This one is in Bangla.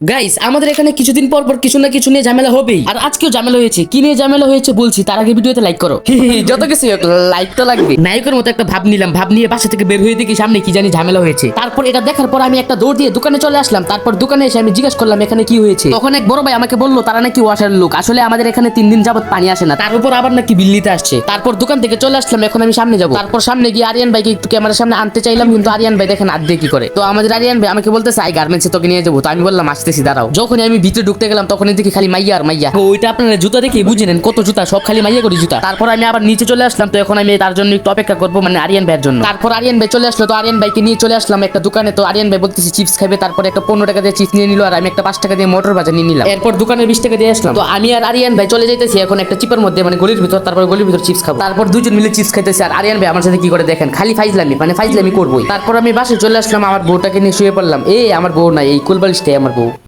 গাইস আমাদের এখানে কিছুদিন পর পর কিছু না কিছু নিয়ে ঝামেলা হবেই, আর আজকেও ঝামেলা হয়েছে। কি নিয়ে ঝামেলা হয়েছে বলছি, তার আগে ভিডিওতে লাইক করো। যত কিছু লাইক তো লাগবে। নায়কের মতো একটা ভাব নিলাম, ভাব নিয়ে বাসা থেকে বের হয়ে দেখি সামনে কি জানি ঝামেলা হয়েছে। তারপর এটা দেখার পর আমি একটা দৌড় দিয়ে দোকানে চলে আসলাম। তারপর দোকানে এসে আমি জিজ্ঞাসা করলাম এখানে কি হয়েছে। তখন এক বড় ভাই আমাকে বললো তারা নাকি ওয়াশার লোক, আসলে আমাদের এখানে 3 দিন যাবত পানি আসে না, তার উপর আবার নাকি বিল নিতে আসছে। তারপর দোকান থেকে চলে আসলাম, এখন আমি সামনে যাবো। তারপর সামনে গিয়ে আরিয়ান ভাইকে একটু ক্যামেরার সামনে আনতে চাইলাম, কিন্তু আরিয়ান ভাই দেখেন আদ দিয়ে কি করে। তো আমাদের আরিয়ান ভাই আমাকে বলতেছে আই গার্মেন্টসে তোকে নিয়ে যাবো। তো আমি বললাম আসতেছি দাঁড়াও। যখন আমি ভিতরে ঢুকতে গেলাম তখনই দেখি খালি মাইয়া আর মাইয়া। ওইটা আপনারা জুতা দেখে বুঝে নেন কত জুতা, সব খালি মাইয়া করে জুতা। তারপর আমি আবার নিচে চলে আসলাম। তো এখন আমি তার জন্য একটু অপেক্ষা করবো, মানে আরিয়ান ভাইয়ের জন্য। তারপর আরিয়ান ভাই চলে আসলো, তো আরিয়ান ভাইকে নিয়ে চলে আসলাম একটা দোকানে। তো আরিয়ান ভাই বলতেছে চিপস খাবে, তারপর একটা 15 টাকা দিয়ে চিপস নিয়ে নিল, আর আমি একটা 5 টাকা দিয়ে মোটর ভাজা নিয়ে নিলাম। এরপর দোকানে 20 টাকা দিয়ে আসলাম। তো আমি আর আরিয়ান ভাই চলে যাইতেছি এখন একটা চিপের মধ্যে, মানে গলির ভিতর। তারপর গলির ভিতর চিপস খাবো। তারপর দুজন মিলে চিপস খাইতেছে, আর আরিয়ান ভাই আমার সাথে কি করে দেখেন, খালি ফাইজলামি, মানে ফাইজলামি করবোই। তারপর আমি বাসে চলে আসলাম, আমার বউটাকে নিয়ে শুয়ে পড়লাম। আমার বউ নাই, এই কুলবালিশটাই আমার বউ।